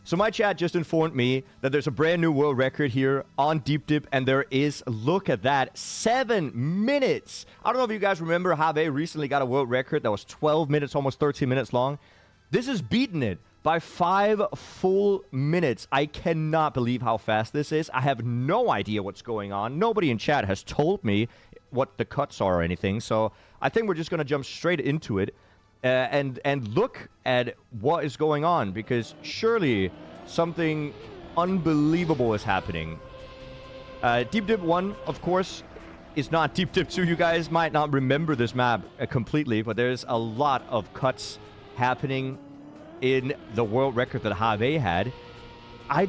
So my chat just informed me that there's a brand new world record here on Deep Dip, and there is, look at that, 7 minutes. I don't know if you guys remember Have recently got a world record that was 12 minutes, almost 13 minutes long. This is beating it by 5 full minutes. I cannot believe how fast this is. I have no idea what's going on. Nobody in chat has told me what the cuts are or anything, so I think we're just going to jump straight into it. And look at what is going on, because surely something unbelievable is happening. Deep Dip 1, of course, is not Deep Dip 2. You guys might not remember this map completely, but there's a lot of cuts happening in the world record that Have had. I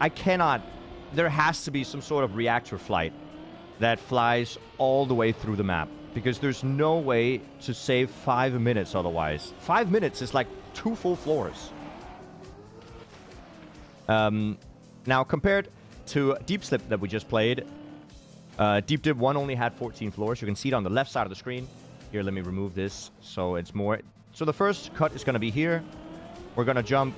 cannot... There has to be some sort of reactor flight that flies all the way through the map, because there's no way to save 5 minutes otherwise. 5 minutes is like 2 full floors. Now, compared to Deep Slip that we just played, Deep Dip 1 only had 14 floors. You can see it on the left side of the screen. Here, let me remove this so it's more... So the first cut is going to be here. We're going to jump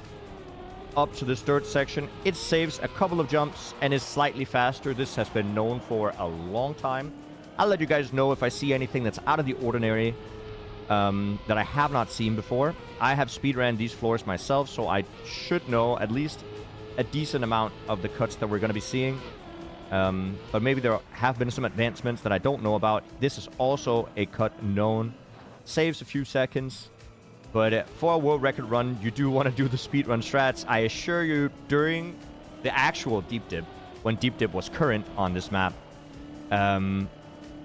up to this third section. It saves a couple of jumps and is slightly faster. This has been known for a long time. I'll let you guys know if I see anything that's out of the ordinary that I have not seen before. I have speedran these floors myself, so I should know at least a decent amount of the cuts that we're going to be seeing. But maybe there have been some advancements that I don't know about. This is also a cut known. Saves a few seconds. But for a world record run, you do want to do the speedrun strats. I assure you, during the actual Deep Dip, when Deep Dip was current on this map,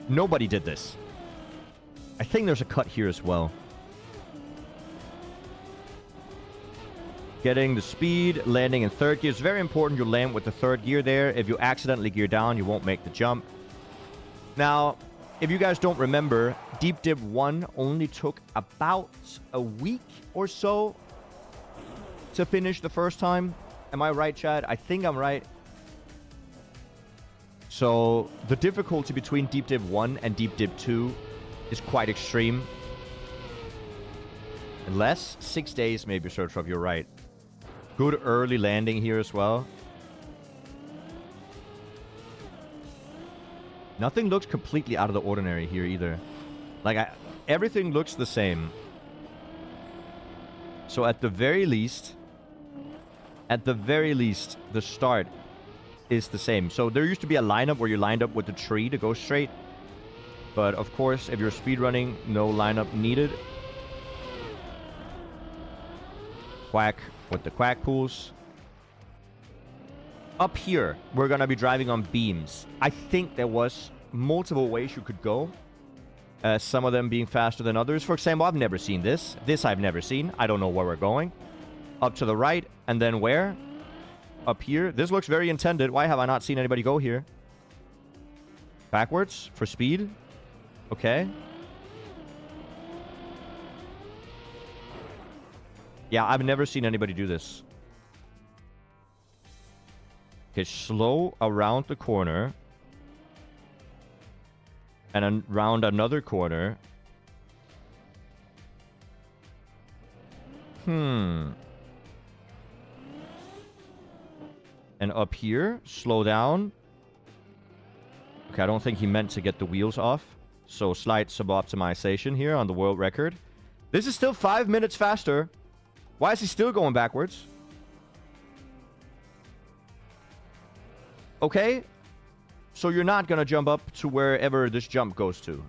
nobody did this. I think there's a cut here as well. Getting the speed, landing in third gear. It's very important you land with the third gear there. If you accidentally gear down, you won't make the jump. Now, if you guys don't remember, Deep Dip 1 only took about a week or so to finish the first time. Am I right, Chad? I think I'm right. So the difficulty between Deep Dip 1 and Deep Dip 2 is quite extreme. Unless 6 days, maybe, Search of, you're right. Good early landing here as well. Nothing looks completely out of the ordinary here either. Like, everything looks the same. So at the very least, the start is the same. So there used to be a lineup where you lined up with the tree to go straight. But of course, if you're speedrunning, no lineup needed. Quack with the quack pools. Up here, we're going to be driving on beams. I think there was multiple ways you could go. Some of them being faster than others. For example, I've never seen this. This I've never seen. I don't know where we're going. Up to the right, and then where? Up here. This looks very intended. Why have I not seen anybody go here? Backwards for speed. Okay. Yeah, I've never seen anybody do this. Okay, slow around the corner. And around another corner. And up here, slow down. Okay, I don't think he meant to get the wheels off. So slight sub-optimization here on the world record. This is still 5 minutes faster. Why is he still going backwards? Okay. So you're not going to jump up to wherever this jump goes to.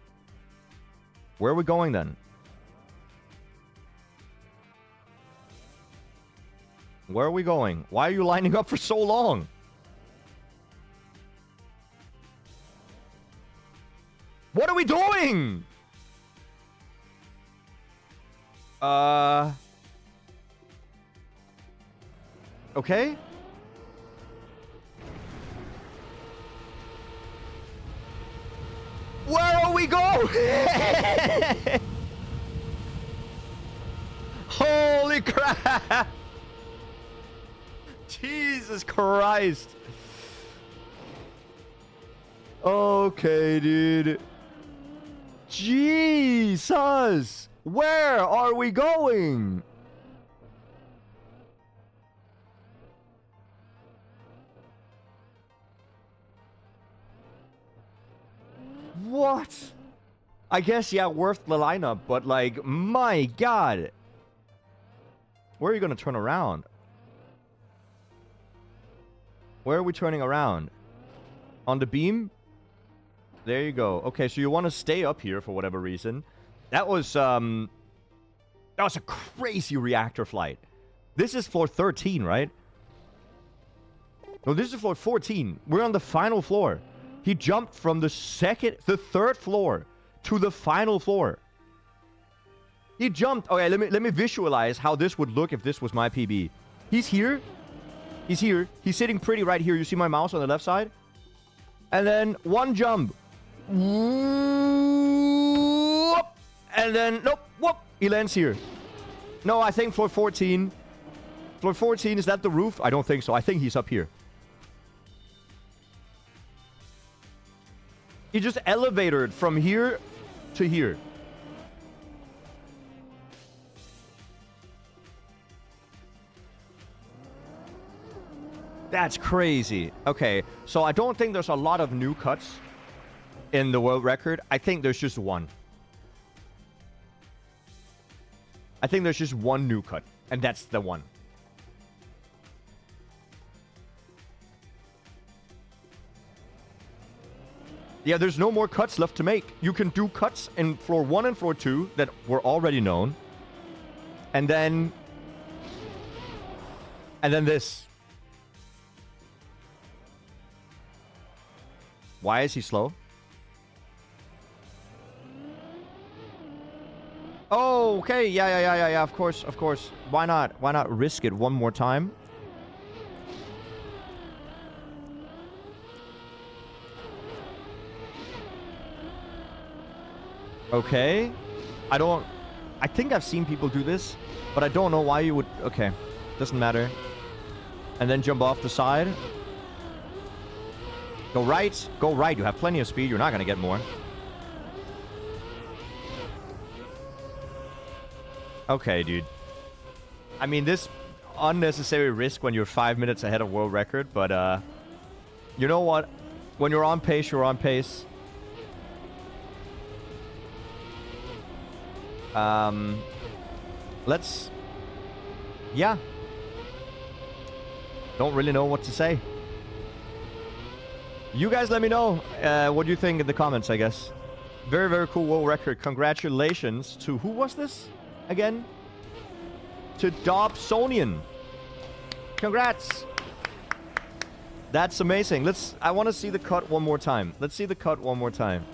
Where are we going then? Where are we going? Why are you lining up for so long? What are we doing? Okay. Where are we going? Holy crap! Jesus Christ. Okay, dude. Jesus! Where are we going? What? I guess, yeah, worth the lineup, but like, my God. Where are you going to turn around? Where are we turning around? On the beam? There you go. Okay, so you want to stay up here for whatever reason. That was a crazy reactor flight. This is floor 13, right? No, this is floor 14. We're on the final floor. He jumped from the third floor to the final floor. He jumped. Okay, let me visualize how this would look if this was my PB. He's here. He's here. He's sitting pretty right here. You see my mouse on the left side? And then one jump. Whoop. And then, nope, whoop. He lands here. No, I think floor 14. Floor 14, is that the roof? I don't think so. I think he's up here. He just elevated from here to here. That's crazy. Okay, so I don't think there's a lot of new cuts in the world record. I think there's just one. I think there's just one new cut, and that's the one. Yeah, there's no more cuts left to make. You can do cuts in floor 1 and floor 2 that were already known. And then this. Why is he slow? Oh, okay. Yeah. Of course. Why not? Why not risk it one more time? Okay. I think I've seen people do this, but I don't know why you would... Okay. Doesn't matter. And then jump off the side. Go right. Go right. You have plenty of speed. You're not going to get more. Okay, dude. I mean, this unnecessary risk when you're 5 minutes ahead of world record, but, you know what? When you're on pace, you're on pace. Let's... Yeah. Don't really know what to say. You guys let me know what you think in the comments, I guess. Very, very cool world record. Congratulations to... Who was this again? To Dobsonian. Congrats. That's amazing. I want to see the cut one more time. Let's see the cut one more time.